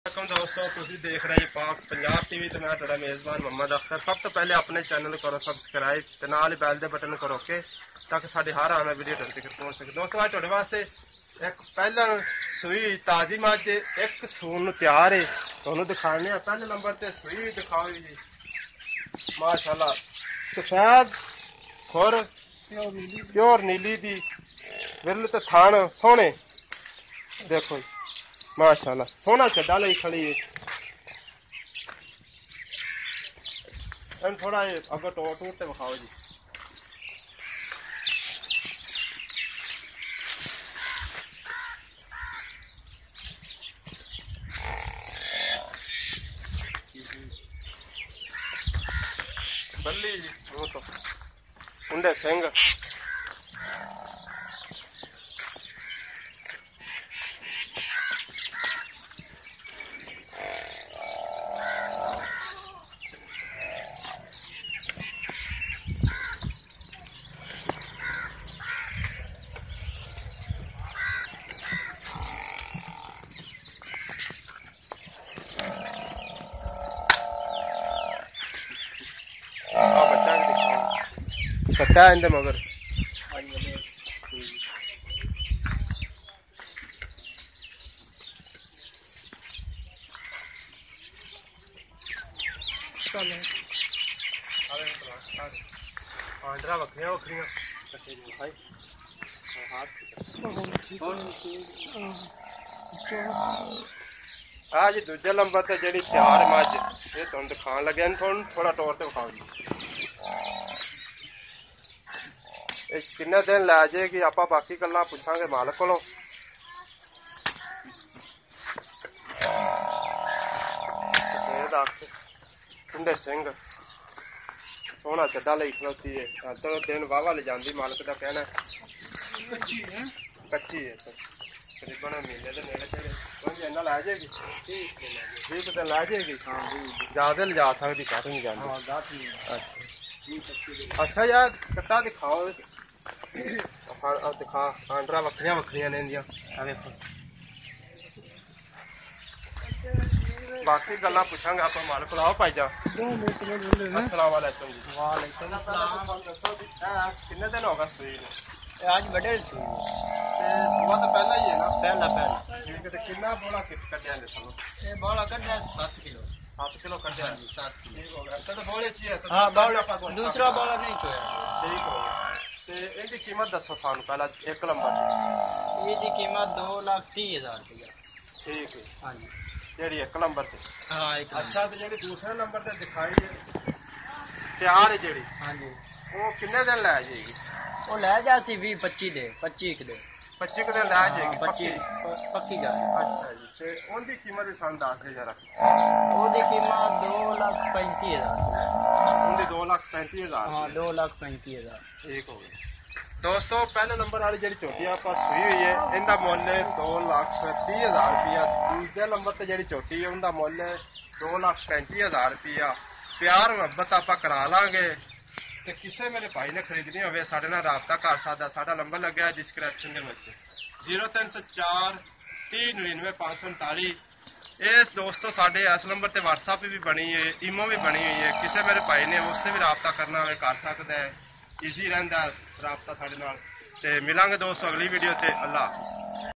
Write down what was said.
दोस्तों तुसी देख रहे हैं पाक पंजाब टीवी तो मैं तुहाडा मेज़बान मोहम्मद अख्तर। सब तो पहले अपने चैनल करो सबसक्राइब ते नाल ही बैल दे बटन करो ओके ताकि साडी हर आने वीडियो तुहाडे तक पहुंच सके। दोस्तों आज तुहाडे वास्ते एक पहला सूई ताजी मझ एक सून नूं तैयार है तुहानूं दिखाने आ। पहले नंबर ते सूई दिखाओ जी माशाअल्लाह सफेद खुर प्योर नीली दी विरल ते थान सोहने देखो जी माशाअल्लाह सोना चड्डा लई खड़ी है। थोड़ा अगर टोर टूर ते विखाओ जी। बल्ली जी वो तो उंडे सिंह कट्टा है इंदे मगर आंडरा बकरियां बकरियां हाँ जी दूजे नंबर ते जेहड़ी तैयार मझ ये तुहानूं दिखाण लगे थोड़ा तौर ते विखाओ जी। किन्ने दिन लै जाएगी आप बाकी गल्लां पुछांगे मालक कोलों। कुंडे सिंह सोहना चड्डा लई खलोती है चलो दिन वाहवा ले जाती मालक का कहना कच्ची है तकरीबन महीने के नेड़े चढ़े इन्ना लै जाएगी 20 दिन लै जाएगी ज्यादा ले जा सकती घट नहीं जाती। अच्छा यार कट्टा दिखाओ दिखा आंडरा बकरियां बकरियां ने बाकी गल्लां पुछांगे आप मालक आओ भाई जा। अस्सलाम वालेकुम जी। वालेकुम अस्सलाम। कितने दिन होगा सूई नूं? आज बड़े सूई सुबह तो पहला ही है ना? पहला ठीक है। तो कितना बोला कटिया ने सब? ये बोला कटिया 7 किलो 7 किलो कटिया 7 किलो ठीक हो गया। तो बोले चाहिए तो हां बोला दूसरा बोला नहीं छोया ठीक हो गया। ते इहदी कीमत दसो सानू पहला एक नंबर दी। इहदी कीमत 2,30,000 रुपया ठीक है। हां जी जेडी एक नंबर ते हां एक अच्छा ते जेडी दूसरे नंबर ते दिखाई है तैयार है जेडी हां जी वो कितने दिन लै जाएगी? वो लै जासी 20-25 दे 25 दे 25 दिन लै जाएगी 25 पक्की गल। अच्छा जी ते ओंदी कीमत भी सन दस दे जरा। ओदी कीमत 2,35,000 ओंदी 2,35,000 हां 2,35,000 ठीक हो गया। दोस्तों पहले नंबर वाली जी झोटी आप सूई हुई है इनका मुल 2,30,000 रुपया। दूसरे नंबर से जी झोटी है उनका मुल 2,35,000 रुपया। प्यार मुहब्बत आप करा लांगे तो किसी मेरे भाई ने खरीदनी हो साडे नाल राबता कर सकदा। साडा नंबर लग्या डिस्क्रिप्शन के 0304 3099 539। इस दोस्तों साडे इस नंबर से व्हाट्सएप भी बनी है ईमो भी बनी हुई है। किसी मेरे भाई ने उससे भी राबता करना हो कर सकता है ईजी रहिंदा राबता साडे नाल। ते मिलांगे दोस्तों अगली वीडियो ते। अल्लाह हाफिज़।